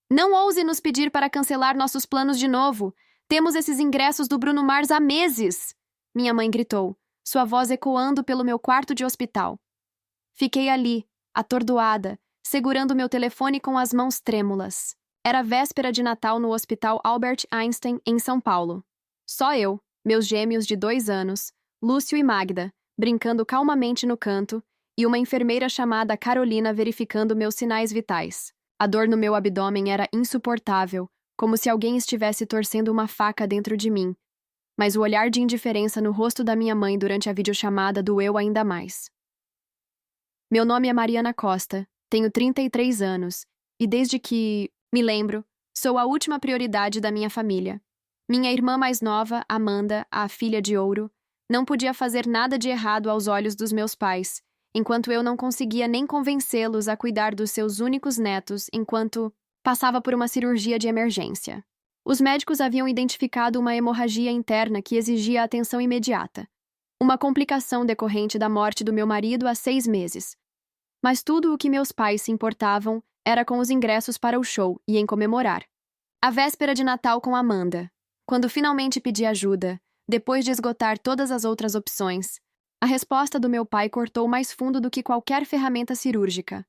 Não ouse nos pedir para cancelar nossos planos de novo. Temos esses ingressos do Bruno Mars há meses! Minha mãe gritou, sua voz ecoando pelo meu quarto de hospital. Fiquei ali, atordoada, segurando meu telefone com as mãos trêmulas. Era véspera de Natal no Hospital Albert Einstein, em São Paulo. Só eu, meus gêmeos de 2 anos, Lúcio e Magda, brincando calmamente no canto, e uma enfermeira chamada Carolina verificando meus sinais vitais. A dor no meu abdômen era insuportável, como se alguém estivesse torcendo uma faca dentro de mim. Mas o olhar de indiferença no rosto da minha mãe durante a videochamada doeu ainda mais. Meu nome é Mariana Costa, tenho 33 anos, e desde que me lembro, sou a última prioridade da minha família. Minha irmã mais nova, Amanda, a filha de ouro, não podia fazer nada de errado aos olhos dos meus pais, enquanto eu não conseguia nem convencê-los a cuidar dos seus únicos netos enquanto passava por uma cirurgia de emergência. Os médicos haviam identificado uma hemorragia interna que exigia atenção imediata, uma complicação decorrente da morte do meu marido há 6 meses. Mas tudo o que meus pais se importavam era com os ingressos para o show e em comemorar. A véspera de Natal com Amanda. Quando finalmente pedi ajuda, depois de esgotar todas as outras opções, a resposta do meu pai cortou mais fundo do que qualquer ferramenta cirúrgica.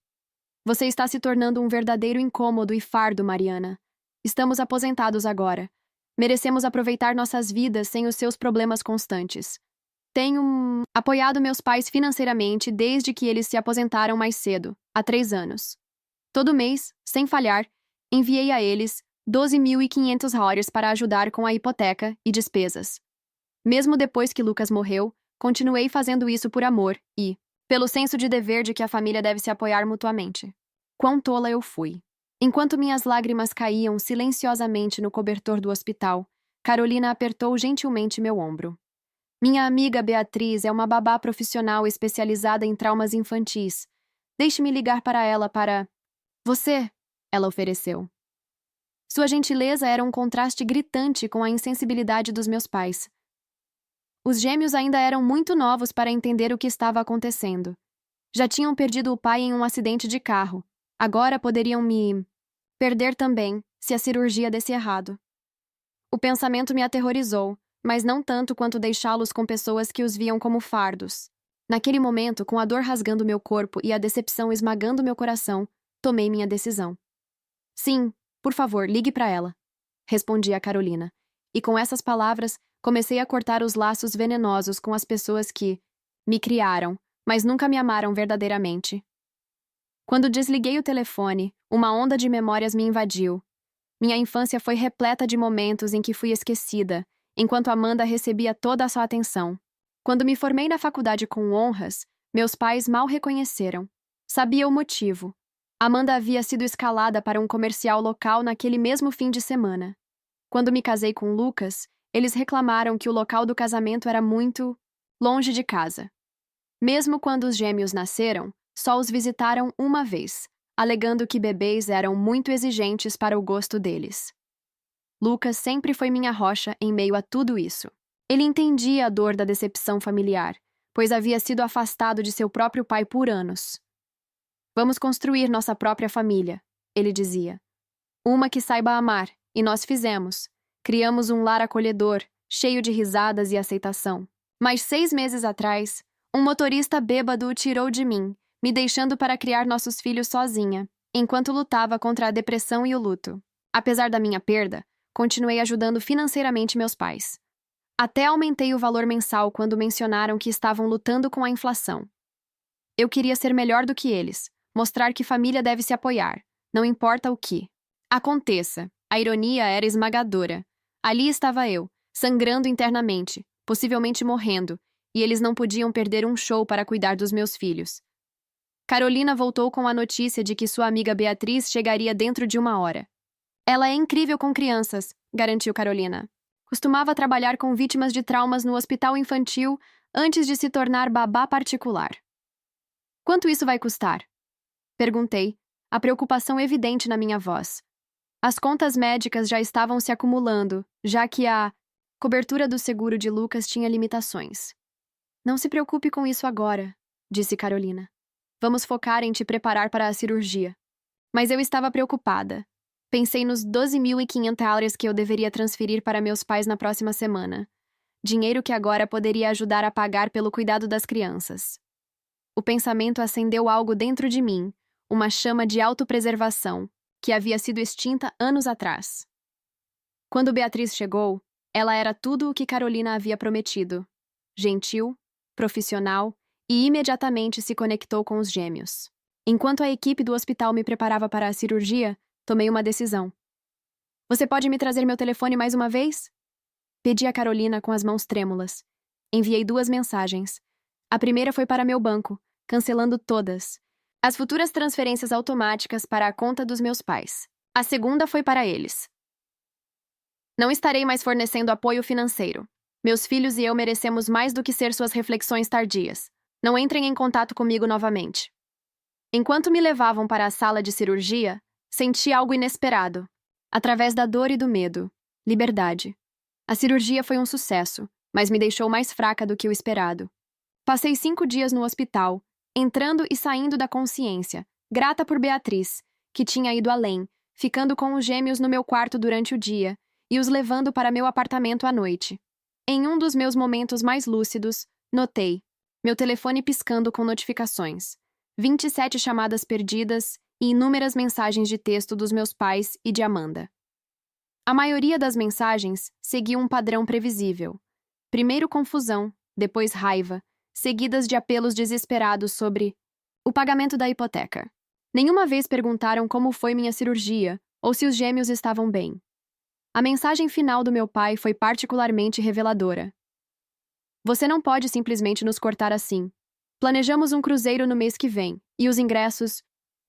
Você está se tornando um verdadeiro incômodo e fardo, Mariana. Estamos aposentados agora. Merecemos aproveitar nossas vidas sem os seus problemas constantes. Tenho apoiado meus pais financeiramente desde que eles se aposentaram mais cedo, há 3 anos. Todo mês, sem falhar, enviei a eles $12.500 para ajudar com a hipoteca e despesas. Mesmo depois que Lucas morreu, continuei fazendo isso por amor e, pelo senso de dever de que a família deve se apoiar mutuamente. Quão tola eu fui. Enquanto minhas lágrimas caíam silenciosamente no cobertor do hospital, Carolina apertou gentilmente meu ombro. Minha amiga Beatriz é uma babá profissional especializada em traumas infantis. Deixe-me ligar para ela para... Você, ela ofereceu. Sua gentileza era um contraste gritante com a insensibilidade dos meus pais. Os gêmeos ainda eram muito novos para entender o que estava acontecendo. Já tinham perdido o pai em um acidente de carro. Agora poderiam me perder também, se a cirurgia desse errado. O pensamento me aterrorizou, mas não tanto quanto deixá-los com pessoas que os viam como fardos. Naquele momento, com a dor rasgando meu corpo e a decepção esmagando meu coração, tomei minha decisão. Sim, por favor, ligue para ela, respondi a Carolina. E com essas palavras, comecei a cortar os laços venenosos com as pessoas que me criaram, mas nunca me amaram verdadeiramente. Quando desliguei o telefone, uma onda de memórias me invadiu. Minha infância foi repleta de momentos em que fui esquecida, enquanto Amanda recebia toda a sua atenção. Quando me formei na faculdade com honras, meus pais mal reconheceram. Sabia o motivo. Amanda havia sido escalada para um comercial local naquele mesmo fim de semana. Quando me casei com Lucas, eles reclamaram que o local do casamento era muito longe de casa. Mesmo quando os gêmeos nasceram, só os visitaram uma vez, alegando que bebês eram muito exigentes para o gosto deles. Lucas sempre foi minha rocha em meio a tudo isso. Ele entendia a dor da decepção familiar, pois havia sido afastado de seu próprio pai por anos. Vamos construir nossa própria família, ele dizia. Uma que saiba amar, e nós fizemos. Criamos um lar acolhedor, cheio de risadas e aceitação. Mas 6 meses atrás, um motorista bêbado o tirou de mim, me deixando para criar nossos filhos sozinha, enquanto lutava contra a depressão e o luto. Apesar da minha perda, continuei ajudando financeiramente meus pais. Até aumentei o valor mensal quando mencionaram que estavam lutando com a inflação. Eu queria ser melhor do que eles, mostrar que família deve se apoiar, não importa o que aconteça. A ironia era esmagadora. Ali estava eu, sangrando internamente, possivelmente morrendo, e eles não podiam perder um show para cuidar dos meus filhos. Carolina voltou com a notícia de que sua amiga Beatriz chegaria dentro de 1 hora. Ela é incrível com crianças, garantiu Carolina. Costumava trabalhar com vítimas de traumas no hospital infantil antes de se tornar babá particular. Quanto isso vai custar? Perguntei, a preocupação evidente na minha voz. As contas médicas já estavam se acumulando, já que a cobertura do seguro de Lucas tinha limitações. Não se preocupe com isso agora, disse Carolina. Vamos focar em te preparar para a cirurgia. Mas eu estava preocupada. Pensei nos 12.500 dólares que eu deveria transferir para meus pais na próxima semana. Dinheiro que agora poderia ajudar a pagar pelo cuidado das crianças. O pensamento acendeu algo dentro de mim, uma chama de autopreservação, que havia sido extinta anos atrás. Quando Beatriz chegou, ela era tudo o que Carolina havia prometido. Gentil, profissional e imediatamente se conectou com os gêmeos. Enquanto a equipe do hospital me preparava para a cirurgia, tomei uma decisão. Você pode me trazer meu telefone mais uma vez? Pedi a Carolina com as mãos trêmulas. Enviei 2 mensagens. A primeira foi para meu banco, cancelando todas as futuras transferências automáticas para a conta dos meus pais. A segunda foi para eles. Não estarei mais fornecendo apoio financeiro. Meus filhos e eu merecemos mais do que ser suas reflexões tardias. Não entrem em contato comigo novamente. Enquanto me levavam para a sala de cirurgia, senti algo inesperado. Através da dor e do medo. Liberdade. A cirurgia foi um sucesso, mas me deixou mais fraca do que o esperado. Passei 5 dias no hospital, entrando e saindo da consciência, grata por Beatriz, que tinha ido além, ficando com os gêmeos no meu quarto durante o dia e os levando para meu apartamento à noite. Em um dos meus momentos mais lúcidos, notei meu telefone piscando com notificações, 27 chamadas perdidas e inúmeras mensagens de texto dos meus pais e de Amanda. A maioria das mensagens seguia um padrão previsível. Primeiro confusão, depois raiva, seguidas de apelos desesperados sobre o pagamento da hipoteca. Nenhuma vez perguntaram como foi minha cirurgia ou se os gêmeos estavam bem. A mensagem final do meu pai foi particularmente reveladora. Você não pode simplesmente nos cortar assim. Planejamos um cruzeiro no mês que vem, e os ingressos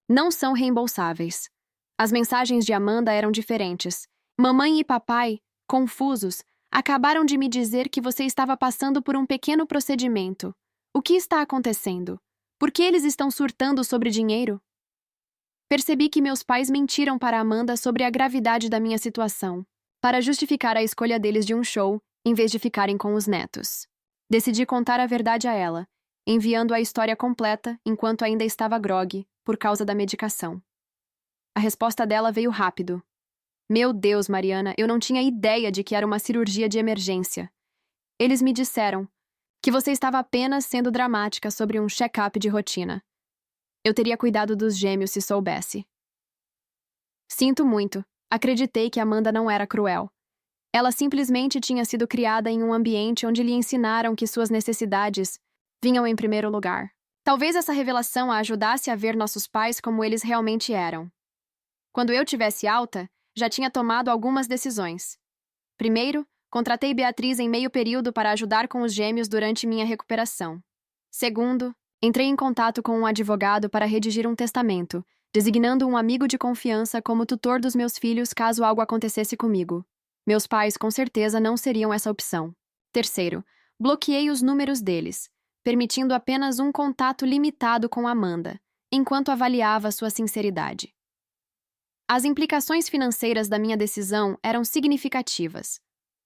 não são reembolsáveis. As mensagens de Amanda eram diferentes. Mamãe e papai, confusos, acabaram de me dizer que você estava passando por um pequeno procedimento. O que está acontecendo? Por que eles estão surtando sobre dinheiro? Percebi que meus pais mentiram para Amanda sobre a gravidade da minha situação, para justificar a escolha deles de um show, em vez de ficarem com os netos. Decidi contar a verdade a ela, enviando a história completa enquanto ainda estava grogue, por causa da medicação. A resposta dela veio rápido. Meu Deus, Mariana, eu não tinha ideia de que era uma cirurgia de emergência. Eles me disseram que você estava apenas sendo dramática sobre um check-up de rotina. Eu teria cuidado dos gêmeos se soubesse. Sinto muito. Acreditei que Amanda não era cruel. Ela simplesmente tinha sido criada em um ambiente onde lhe ensinaram que suas necessidades vinham em primeiro lugar. Talvez essa revelação a ajudasse a ver nossos pais como eles realmente eram. Quando eu tivesse alta, já tinha tomado algumas decisões. Primeiro, contratei Beatriz em meio período para ajudar com os gêmeos durante minha recuperação. Segundo, entrei em contato com um advogado para redigir um testamento, designando um amigo de confiança como tutor dos meus filhos caso algo acontecesse comigo. Meus pais com certeza não seriam essa opção. Terceiro, bloqueei os números deles, permitindo apenas um contato limitado com Amanda, enquanto avaliava sua sinceridade. As implicações financeiras da minha decisão eram significativas.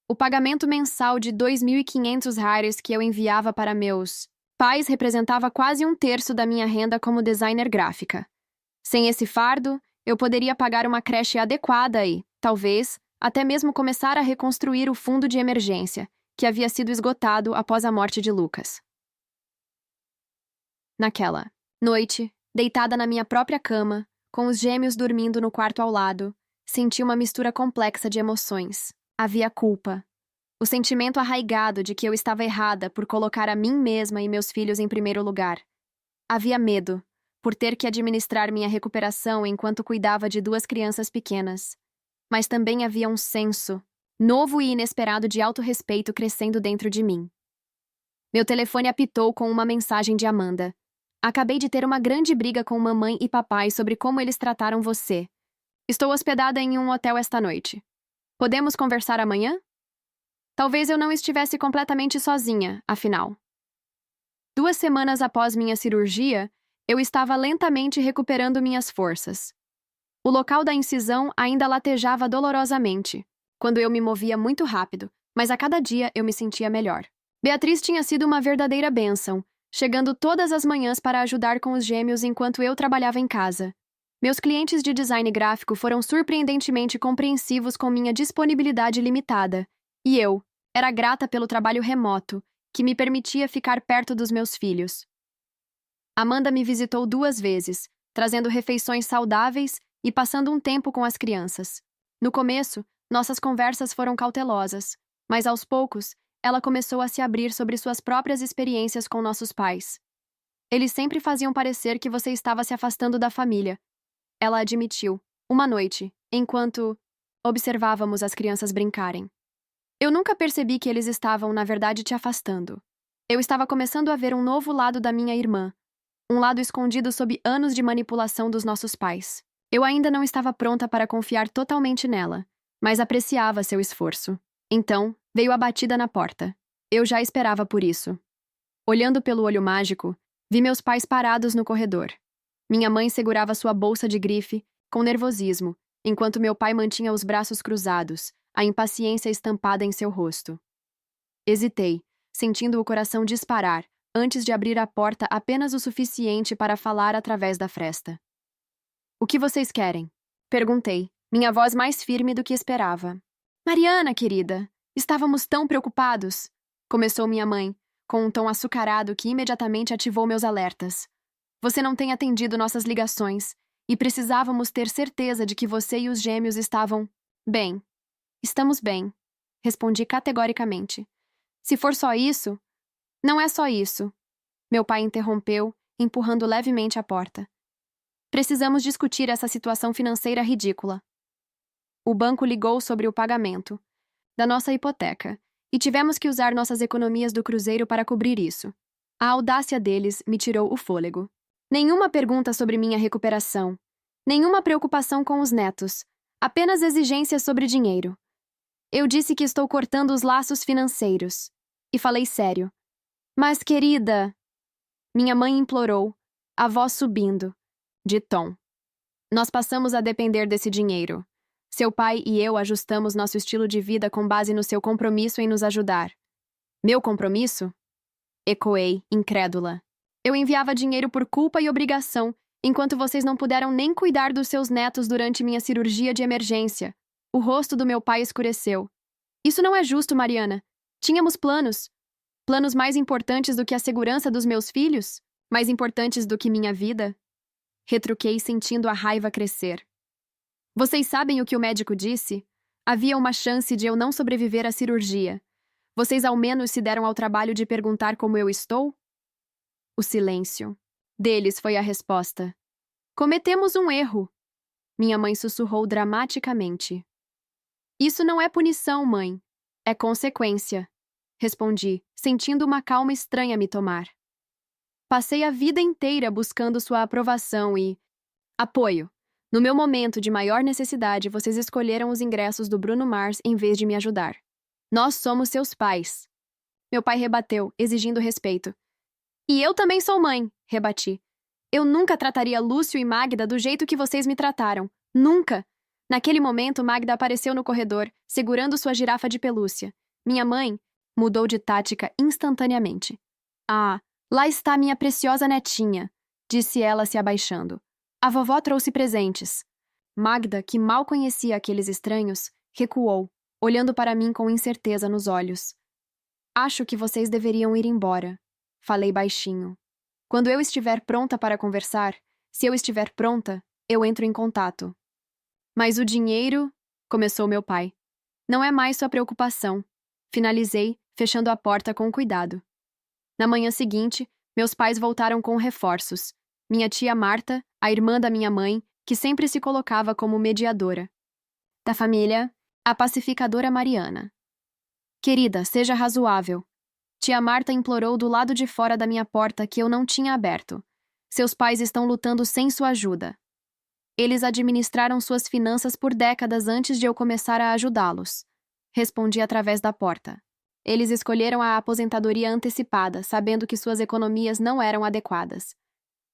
O pagamento mensal de 2.500 reais que eu enviava para meus pais representava quase 1/3 da minha renda como designer gráfica. Sem esse fardo, eu poderia pagar uma creche adequada e, talvez, até mesmo começar a reconstruir o fundo de emergência, que havia sido esgotado após a morte de Lucas. Naquela noite, deitada na minha própria cama, com os gêmeos dormindo no quarto ao lado, senti uma mistura complexa de emoções. Havia culpa. O sentimento arraigado de que eu estava errada por colocar a mim mesma e meus filhos em primeiro lugar. Havia medo, por ter que administrar minha recuperação enquanto cuidava de 2 crianças pequenas. Mas também havia um senso, novo e inesperado de autorrespeito crescendo dentro de mim. Meu telefone apitou com uma mensagem de Amanda. Acabei de ter uma grande briga com mamãe e papai sobre como eles trataram você. Estou hospedada em um hotel esta noite. Podemos conversar amanhã? Talvez eu não estivesse completamente sozinha, afinal. 2 semanas após minha cirurgia, eu estava lentamente recuperando minhas forças. O local da incisão ainda latejava dolorosamente, quando eu me movia muito rápido, mas a cada dia eu me sentia melhor. Beatriz tinha sido uma verdadeira bênção, chegando todas as manhãs para ajudar com os gêmeos enquanto eu trabalhava em casa. Meus clientes de design gráfico foram surpreendentemente compreensivos com minha disponibilidade limitada, e eu era grata pelo trabalho remoto, que me permitia ficar perto dos meus filhos. Amanda me visitou 2 vezes, trazendo refeições saudáveis e passando um tempo com as crianças. No começo, nossas conversas foram cautelosas, mas aos poucos, ela começou a se abrir sobre suas próprias experiências com nossos pais. Eles sempre faziam parecer que você estava se afastando da família. Ela admitiu, uma noite, enquanto observávamos as crianças brincarem. Eu nunca percebi que eles estavam, na verdade, te afastando. Eu estava começando a ver um novo lado da minha irmã, um lado escondido sob anos de manipulação dos nossos pais. Eu ainda não estava pronta para confiar totalmente nela, mas apreciava seu esforço. Então, veio a batida na porta. Eu já esperava por isso. Olhando pelo olho mágico, vi meus pais parados no corredor. Minha mãe segurava sua bolsa de grife, com nervosismo, enquanto meu pai mantinha os braços cruzados, a impaciência estampada em seu rosto. Hesitei, sentindo o coração disparar, antes de abrir a porta apenas o suficiente para falar através da fresta. "O que vocês querem?" Perguntei, minha voz mais firme do que esperava. "Mariana, querida, estávamos tão preocupados", começou minha mãe, com um tom açucarado que imediatamente ativou meus alertas. "Você não tem atendido nossas ligações, e precisávamos ter certeza de que você e os gêmeos estavam bem." "Estamos bem", respondi categoricamente. "Se for só isso..." "Não é só isso", meu pai interrompeu, empurrando levemente a porta. "Precisamos discutir essa situação financeira ridícula." O banco ligou sobre o pagamento da nossa hipoteca, e tivemos que usar nossas economias do cruzeiro para cobrir isso. A audácia deles me tirou o fôlego. Nenhuma pergunta sobre minha recuperação. Nenhuma preocupação com os netos. Apenas exigências sobre dinheiro. Eu disse que estou cortando os laços financeiros. E falei sério. "Mas, querida..." Minha mãe implorou, a voz subindo, de tom. "Nós passamos a depender desse dinheiro. Seu pai e eu ajustamos nosso estilo de vida com base no seu compromisso em nos ajudar." "Meu compromisso?" Ecoei, incrédula. "Eu enviava dinheiro por culpa e obrigação, enquanto vocês não puderam nem cuidar dos seus netos durante minha cirurgia de emergência." O rosto do meu pai escureceu. "Isso não é justo, Mariana. Tínhamos planos. Planos mais importantes do que a segurança dos meus filhos? Mais importantes do que minha vida?" Retruquei, sentindo a raiva crescer. "Vocês sabem o que o médico disse? Havia uma chance de eu não sobreviver à cirurgia. Vocês ao menos se deram ao trabalho de perguntar como eu estou?" O silêncio deles foi a resposta. "Cometemos um erro." Minha mãe sussurrou dramaticamente. "Isso não é punição, mãe. É consequência." Respondi, sentindo uma calma estranha me tomar. Passei a vida inteira buscando sua aprovação e apoio. No meu momento de maior necessidade, vocês escolheram os ingressos do Bruno Mars em vez de me ajudar. Nós somos seus pais." Meu pai rebateu, exigindo respeito. "E eu também sou mãe", rebati. "Eu nunca trataria Lúcio e Magda do jeito que vocês me trataram. Nunca." Naquele momento, Magda apareceu no corredor, segurando sua girafa de pelúcia. Minha mãe mudou de tática instantaneamente. "Ah, lá está minha preciosa netinha", disse ela se abaixando. "A vovó trouxe presentes." Magda, que mal conhecia aqueles estranhos, recuou, olhando para mim com incerteza nos olhos. "Acho que vocês deveriam ir embora", falei baixinho. "Quando eu estiver pronta para conversar, se eu estiver pronta, eu entro em contato." "Mas o dinheiro..." começou meu pai. "Não é mais sua preocupação." Finalizei, fechando a porta com cuidado. Na manhã seguinte, meus pais voltaram com reforços. Minha tia Marta, a irmã da minha mãe, que sempre se colocava como mediadora da família, a pacificadora Mariana. "Querida, seja razoável." Tia Marta implorou do lado de fora da minha porta que eu não tinha aberto. "Seus pais estão lutando sem sua ajuda. Eles administraram suas finanças por décadas antes de eu começar a ajudá-los." Respondi através da porta. "Eles escolheram a aposentadoria antecipada, sabendo que suas economias não eram adequadas."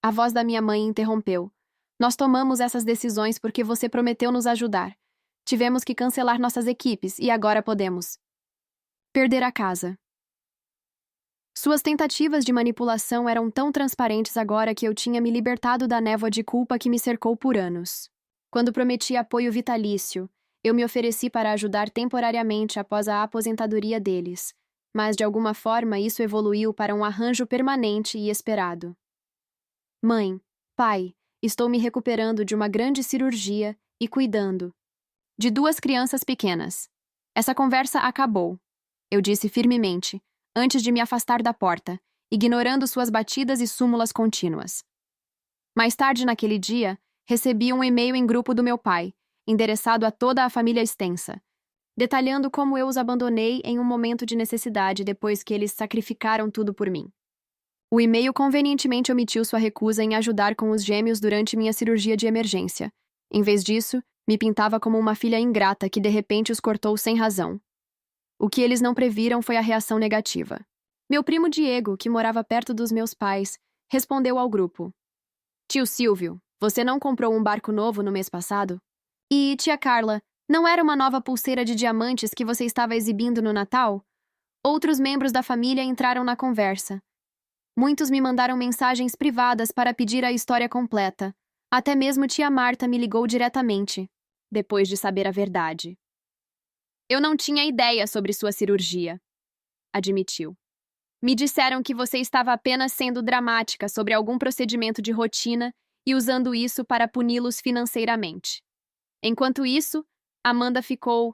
A voz da minha mãe interrompeu. "Nós tomamos essas decisões porque você prometeu nos ajudar. Tivemos que cancelar nossas equipes e agora podemos perder a casa." Suas tentativas de manipulação eram tão transparentes agora que eu tinha me libertado da névoa de culpa que me cercou por anos. Quando prometi apoio vitalício, eu me ofereci para ajudar temporariamente após a aposentadoria deles, mas de alguma forma isso evoluiu para um arranjo permanente e esperado. Mãe, pai, estou me recuperando de uma grande cirurgia e cuidando de 2 crianças pequenas. Essa conversa acabou, eu disse firmemente, antes de me afastar da porta, ignorando suas batidas e súmulas contínuas. Mais tarde naquele dia, recebi um e-mail em grupo do meu pai, endereçado a toda a família extensa, detalhando como eu os abandonei em um momento de necessidade depois que eles sacrificaram tudo por mim. O e-mail convenientemente omitiu sua recusa em ajudar com os gêmeos durante minha cirurgia de emergência. Em vez disso, me pintava como uma filha ingrata que de repente os cortou sem razão. O que eles não previram foi a reação negativa. Meu primo Diego, que morava perto dos meus pais, respondeu ao grupo: Tio Silvio, você não comprou um barco novo no mês passado? E, tia Carla, não era uma nova pulseira de diamantes que você estava exibindo no Natal? Outros membros da família entraram na conversa. Muitos me mandaram mensagens privadas para pedir a história completa. Até mesmo tia Marta me ligou diretamente, depois de saber a verdade. Eu não tinha ideia sobre sua cirurgia, admitiu. Me disseram que você estava apenas sendo dramática sobre algum procedimento de rotina e usando isso para puni-los financeiramente. Enquanto isso, Amanda ficou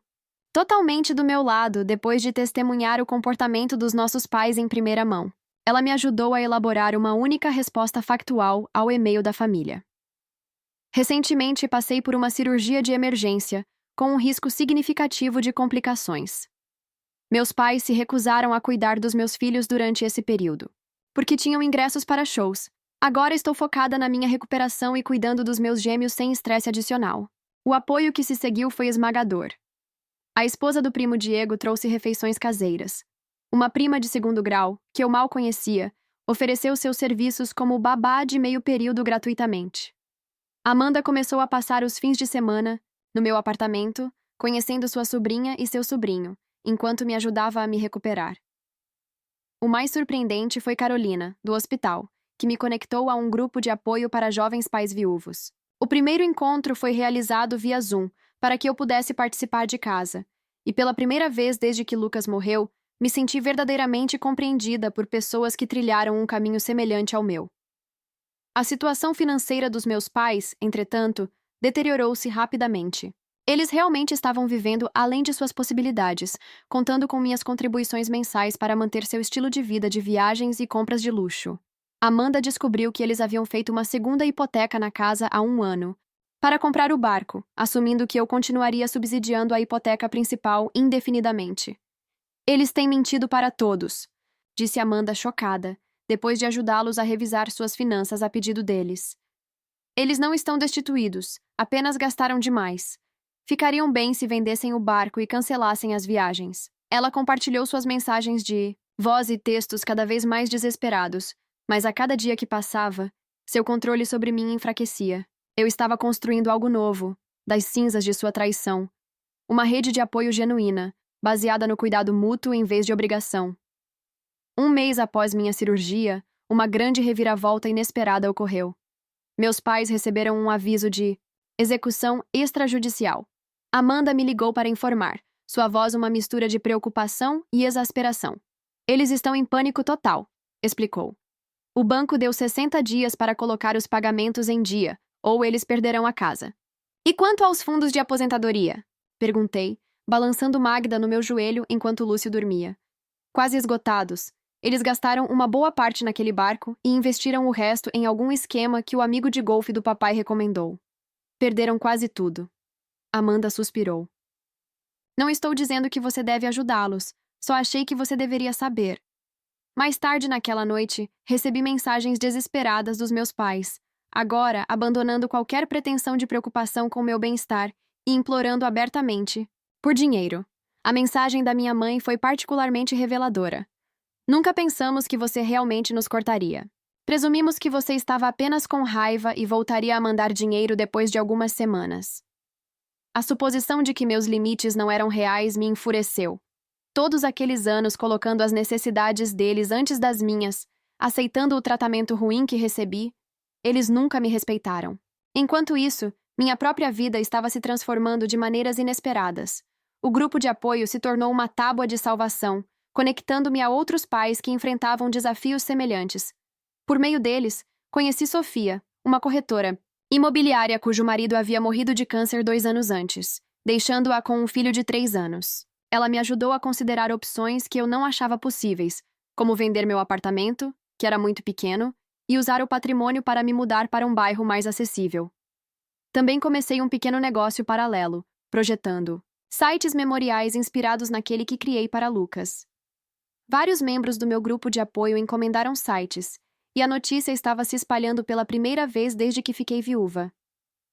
totalmente do meu lado depois de testemunhar o comportamento dos nossos pais em primeira mão. Ela me ajudou a elaborar uma única resposta factual ao e-mail da família. Recentemente passei por uma cirurgia de emergência, com um risco significativo de complicações. Meus pais se recusaram a cuidar dos meus filhos durante esse período, porque tinham ingressos para shows. Agora estou focada na minha recuperação e cuidando dos meus gêmeos sem estresse adicional. O apoio que se seguiu foi esmagador. A esposa do primo Diego trouxe refeições caseiras. Uma prima de 2º grau, que eu mal conhecia, ofereceu seus serviços como babá de meio período gratuitamente. Amanda começou a passar os fins de semana no meu apartamento, conhecendo sua sobrinha e seu sobrinho, enquanto me ajudava a me recuperar. O mais surpreendente foi Carolina, do hospital, que me conectou a um grupo de apoio para jovens pais viúvos. O primeiro encontro foi realizado via Zoom, para que eu pudesse participar de casa, e pela primeira vez desde que Lucas morreu, me senti verdadeiramente compreendida por pessoas que trilharam um caminho semelhante ao meu. A situação financeira dos meus pais, entretanto, deteriorou-se rapidamente. Eles realmente estavam vivendo além de suas possibilidades, contando com minhas contribuições mensais para manter seu estilo de vida de viagens e compras de luxo. Amanda descobriu que eles haviam feito uma segunda hipoteca na casa há 1 ano, para comprar o barco, assumindo que eu continuaria subsidiando a hipoteca principal indefinidamente. Eles têm mentido para todos, disse Amanda chocada, depois de ajudá-los a revisar suas finanças a pedido deles. Eles não estão destituídos, apenas gastaram demais. Ficariam bem se vendessem o barco e cancelassem as viagens. Ela compartilhou suas mensagens de voz e textos cada vez mais desesperados, mas a cada dia que passava, seu controle sobre mim enfraquecia. Eu estava construindo algo novo, das cinzas de sua traição. Uma rede de apoio genuína, baseada no cuidado mútuo em vez de obrigação. 1 mês após minha cirurgia, uma grande reviravolta inesperada ocorreu. Meus pais receberam um aviso de execução extrajudicial. Amanda me ligou para informar, sua voz uma mistura de preocupação e exasperação. Eles estão em pânico total, explicou. O banco deu 60 dias para colocar os pagamentos em dia, ou eles perderão a casa. E quanto aos fundos de aposentadoria? Perguntei, balançando Magda no meu joelho enquanto Lúcio dormia. Quase esgotados, eles gastaram uma boa parte naquele barco e investiram o resto em algum esquema que o amigo de golfe do papai recomendou. Perderam quase tudo. Amanda suspirou. Não estou dizendo que você deve ajudá-los, só achei que você deveria saber. Mais tarde naquela noite, recebi mensagens desesperadas dos meus pais, agora abandonando qualquer pretensão de preocupação com meu bem-estar e implorando abertamente por dinheiro. A mensagem da minha mãe foi particularmente reveladora. Nunca pensamos que você realmente nos cortaria. Presumimos que você estava apenas com raiva e voltaria a mandar dinheiro depois de algumas semanas. A suposição de que meus limites não eram reais me enfureceu. Todos aqueles anos colocando as necessidades deles antes das minhas, aceitando o tratamento ruim que recebi, eles nunca me respeitaram. Enquanto isso, minha própria vida estava se transformando de maneiras inesperadas. O grupo de apoio se tornou uma tábua de salvação, conectando-me a outros pais que enfrentavam desafios semelhantes. Por meio deles, conheci Sofia, uma corretora imobiliária cujo marido havia morrido de câncer 2 anos antes, deixando-a com um filho de 3 anos. Ela me ajudou a considerar opções que eu não achava possíveis, como vender meu apartamento, que era muito pequeno, e usar o patrimônio para me mudar para um bairro mais acessível. Também comecei um pequeno negócio paralelo, projetando sites memoriais inspirados naquele que criei para Lucas. Vários membros do meu grupo de apoio encomendaram sites, e a notícia estava se espalhando pela primeira vez desde que fiquei viúva.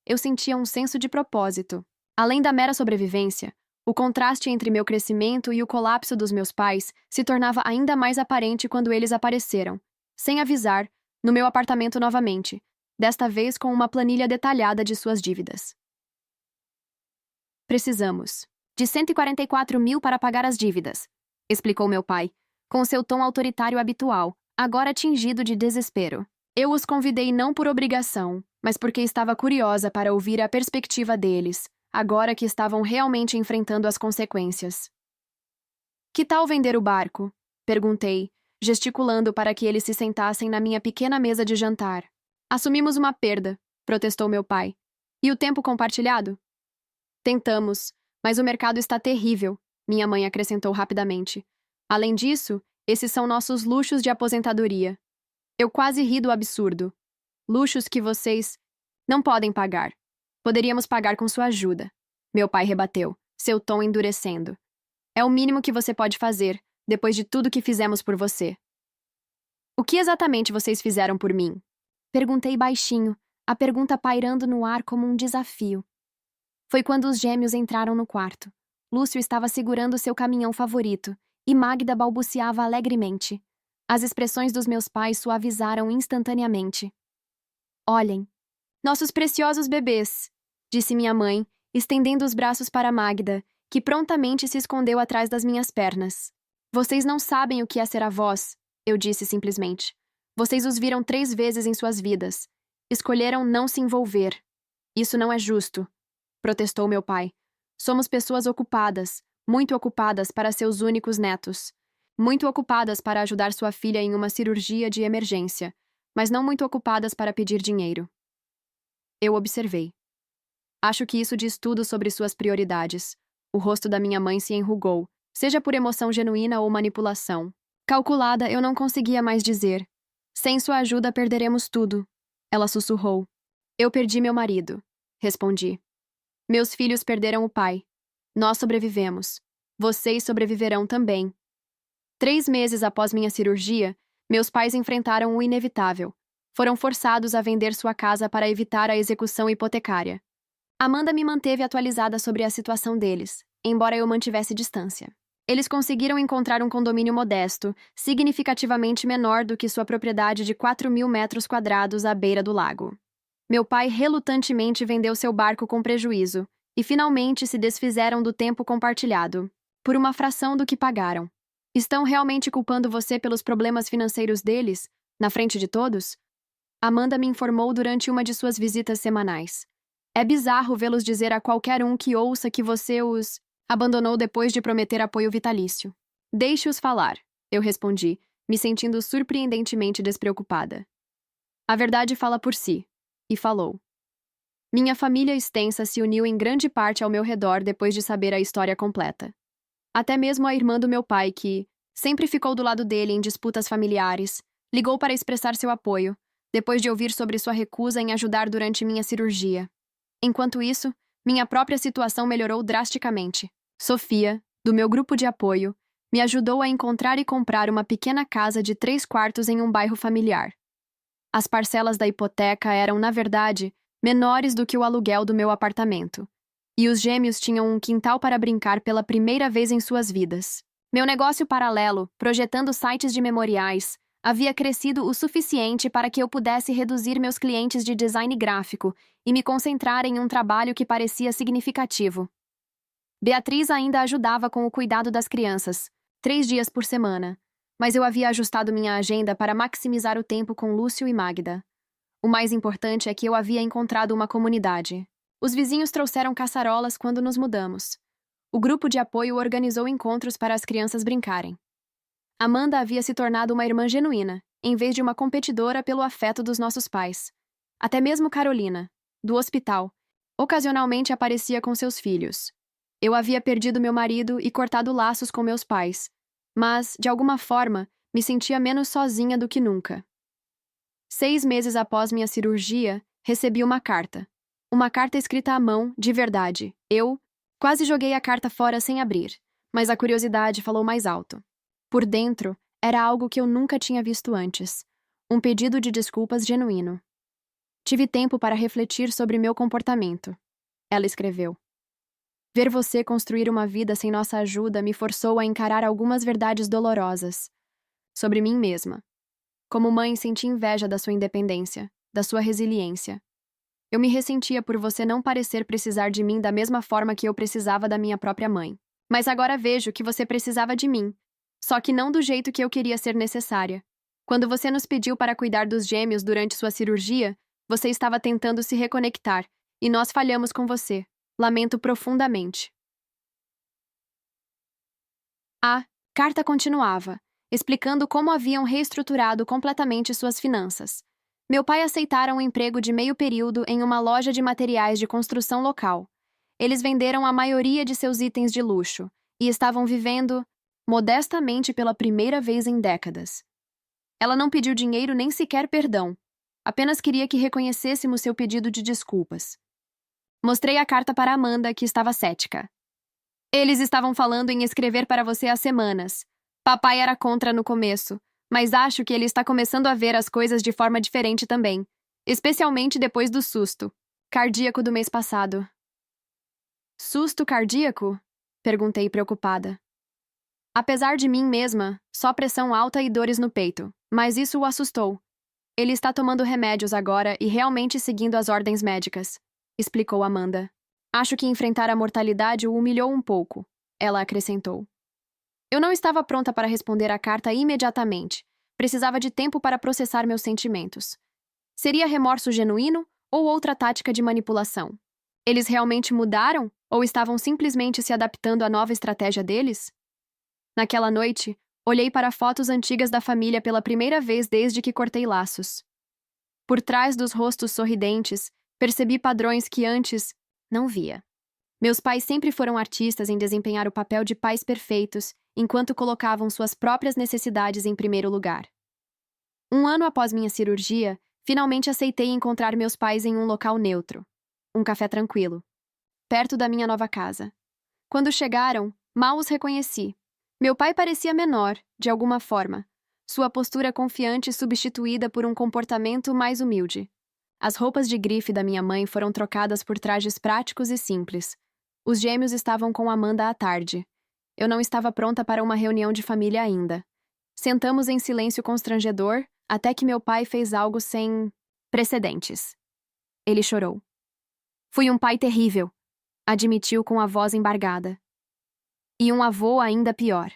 Eu sentia um senso de propósito. Além da mera sobrevivência, o contraste entre meu crescimento e o colapso dos meus pais se tornava ainda mais aparente quando eles apareceram, sem avisar, no meu apartamento novamente, desta vez com uma planilha detalhada de suas dívidas. Precisamos de 144 mil para pagar as dívidas, explicou meu pai, com seu tom autoritário habitual, agora tingido de desespero. Eu os convidei não por obrigação, mas porque estava curiosa para ouvir a perspectiva deles, agora que estavam realmente enfrentando as consequências. Que tal vender o barco? Perguntei, gesticulando para que eles se sentassem na minha pequena mesa de jantar. Assumimos uma perda, protestou meu pai. E o tempo compartilhado? Tentamos, mas o mercado está terrível, minha mãe acrescentou rapidamente. Além disso, esses são nossos luxos de aposentadoria. Eu quase ri do absurdo. Luxos que vocês não podem pagar. Poderíamos pagar com sua ajuda. Meu pai rebateu, seu tom endurecendo. É o mínimo que você pode fazer, depois de tudo que fizemos por você. O que exatamente vocês fizeram por mim? Perguntei baixinho, a pergunta pairando no ar como um desafio. Foi quando os gêmeos entraram no quarto. Lúcio estava segurando seu caminhão favorito, e Magda balbuciava alegremente. As expressões dos meus pais suavizaram instantaneamente. Olhem. Nossos preciosos bebês, disse minha mãe, estendendo os braços para Magda, que prontamente se escondeu atrás das minhas pernas. Vocês não sabem o que é ser avós, eu disse simplesmente. Vocês os viram 3 vezes em suas vidas. Escolheram não se envolver. Isso não é justo, protestou meu pai. Somos pessoas ocupadas, muito ocupadas para seus únicos netos. Muito ocupadas para ajudar sua filha em uma cirurgia de emergência, mas não muito ocupadas para pedir dinheiro. Eu observei. Acho que isso diz tudo sobre suas prioridades. O rosto da minha mãe se enrugou, seja por emoção genuína ou manipulação. Calculada, eu não conseguia mais dizer. Sem sua ajuda, perderemos tudo. Ela sussurrou. Eu perdi meu marido, respondi. Meus filhos perderam o pai. Nós sobrevivemos. Vocês sobreviverão também. 3 meses após minha cirurgia, meus pais enfrentaram o inevitável. Foram forçados a vender sua casa para evitar a execução hipotecária. Amanda me manteve atualizada sobre a situação deles, embora eu mantivesse distância. Eles conseguiram encontrar um condomínio modesto, significativamente menor do que sua propriedade de 4.000 metros quadrados à beira do lago. Meu pai relutantemente vendeu seu barco com prejuízo, e finalmente se desfizeram do tempo compartilhado, por uma fração do que pagaram. Estão realmente culpando você pelos problemas financeiros deles, na frente de todos? Amanda me informou durante uma de suas visitas semanais. É bizarro vê-los dizer a qualquer um que ouça que você os abandonou depois de prometer apoio vitalício. Deixe-os falar, eu respondi, me sentindo surpreendentemente despreocupada. A verdade fala por si. E falou. Minha família extensa se uniu em grande parte ao meu redor depois de saber a história completa. Até mesmo a irmã do meu pai, que sempre ficou do lado dele em disputas familiares, ligou para expressar seu apoio, depois de ouvir sobre sua recusa em ajudar durante minha cirurgia. Enquanto isso, minha própria situação melhorou drasticamente. Sofia, do meu grupo de apoio, me ajudou a encontrar e comprar uma pequena casa de 3 quartos em um bairro familiar. As parcelas da hipoteca eram, na verdade, menores do que o aluguel do meu apartamento, e os gêmeos tinham um quintal para brincar pela primeira vez em suas vidas. Meu negócio paralelo, projetando sites de memoriais, havia crescido o suficiente para que eu pudesse reduzir meus clientes de design gráfico e me concentrar em um trabalho que parecia significativo. Beatriz ainda ajudava com o cuidado das crianças, 3 dias por semana, mas eu havia ajustado minha agenda para maximizar o tempo com Lúcio e Magda. O mais importante é que eu havia encontrado uma comunidade. Os vizinhos trouxeram caçarolas quando nos mudamos. O grupo de apoio organizou encontros para as crianças brincarem. Amanda havia se tornado uma irmã genuína, em vez de uma competidora pelo afeto dos nossos pais. Até mesmo Carolina, do hospital, ocasionalmente aparecia com seus filhos. Eu havia perdido meu marido e cortado laços com meus pais, mas, de alguma forma, me sentia menos sozinha do que nunca. 6 meses após minha cirurgia, recebi uma carta. Uma carta escrita à mão, de verdade. Eu quase joguei a carta fora sem abrir, mas a curiosidade falou mais alto. Por dentro, era algo que eu nunca tinha visto antes. Um pedido de desculpas genuíno. Tive tempo para refletir sobre meu comportamento. Ela escreveu. Ver você construir uma vida sem nossa ajuda me forçou a encarar algumas verdades dolorosas. Sobre mim mesma. Como mãe, senti inveja da sua independência, da sua resiliência. Eu me ressentia por você não parecer precisar de mim da mesma forma que eu precisava da minha própria mãe. Mas agora vejo que você precisava de mim, só que não do jeito que eu queria ser necessária. Quando você nos pediu para cuidar dos gêmeos durante sua cirurgia, você estava tentando se reconectar, e nós falhamos com você. Lamento profundamente. A carta continuava, explicando como haviam reestruturado completamente suas finanças. Meu pai aceitara um emprego de meio período em uma loja de materiais de construção local. Eles venderam a maioria de seus itens de luxo e estavam vivendo modestamente pela primeira vez em décadas. Ela não pediu dinheiro nem sequer perdão. Apenas queria que reconhecêssemos seu pedido de desculpas. Mostrei a carta para Amanda, que estava cética. Eles estavam falando em escrever para você há semanas. Papai era contra no começo, mas acho que ele está começando a ver as coisas de forma diferente também, especialmente depois do susto cardíaco do mês passado. Susto cardíaco? Perguntei preocupada. Apesar de mim mesma, só pressão alta e dores no peito, mas isso o assustou. Ele está tomando remédios agora e realmente seguindo as ordens médicas, explicou Amanda. Acho que enfrentar a mortalidade o humilhou um pouco, ela acrescentou. Eu não estava pronta para responder à carta imediatamente. Precisava de tempo para processar meus sentimentos. Seria remorso genuíno ou outra tática de manipulação? Eles realmente mudaram ou estavam simplesmente se adaptando à nova estratégia deles? Naquela noite, olhei para fotos antigas da família pela primeira vez desde que cortei laços. Por trás dos rostos sorridentes, percebi padrões que antes não via. Meus pais sempre foram artistas em desempenhar o papel de pais perfeitos, enquanto colocavam suas próprias necessidades em primeiro lugar. 1 ano após minha cirurgia, finalmente aceitei encontrar meus pais em um local neutro. Um café tranquilo, perto da minha nova casa. Quando chegaram, mal os reconheci. Meu pai parecia menor, de alguma forma. Sua postura confiante substituída por um comportamento mais humilde. As roupas de grife da minha mãe foram trocadas por trajes práticos e simples. Os gêmeos estavam com Amanda à tarde. Eu não estava pronta para uma reunião de família ainda. Sentamos em silêncio constrangedor, até que meu pai fez algo sem precedentes. Ele chorou. Fui um pai terrível, admitiu com a voz embargada. E um avô ainda pior.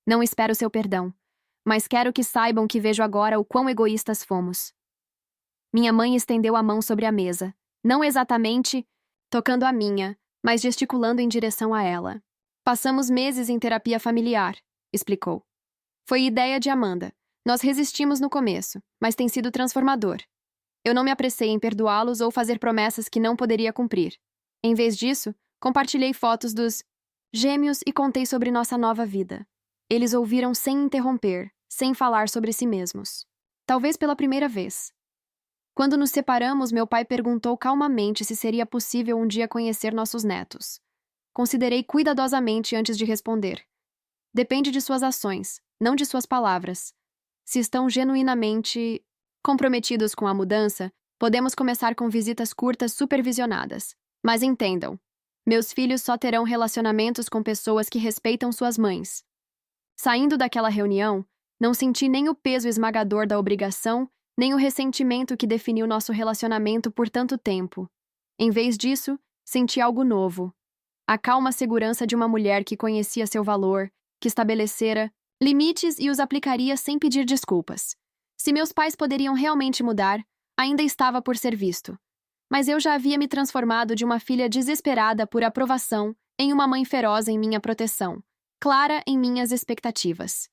Não espero seu perdão, mas quero que saibam que vejo agora o quão egoístas fomos. Minha mãe estendeu a mão sobre a mesa, não exatamente tocando a minha, mas gesticulando em direção a ela. Passamos meses em terapia familiar, explicou. Foi ideia de Amanda. Nós resistimos no começo, mas tem sido transformador. Eu não me apressei em perdoá-los ou fazer promessas que não poderia cumprir. Em vez disso, compartilhei fotos dos gêmeos e contei sobre nossa nova vida. Eles ouviram sem interromper, sem falar sobre si mesmos. Talvez pela primeira vez. Quando nos separamos, meu pai perguntou calmamente se seria possível um dia conhecer nossos netos. Considerei cuidadosamente antes de responder. Depende de suas ações, não de suas palavras. Se estão genuinamente comprometidos com a mudança, podemos começar com visitas curtas supervisionadas. Mas entendam, meus filhos só terão relacionamentos com pessoas que respeitam suas mães. Saindo daquela reunião, não senti nem o peso esmagador da obrigação, nem o ressentimento que definiu nosso relacionamento por tanto tempo. Em vez disso, senti algo novo. A calma segurança de uma mulher que conhecia seu valor, que estabelecera limites e os aplicaria sem pedir desculpas. Se meus pais poderiam realmente mudar, ainda estava por ser visto. Mas eu já havia me transformado de uma filha desesperada por aprovação em uma mãe feroz em minha proteção, clara em minhas expectativas.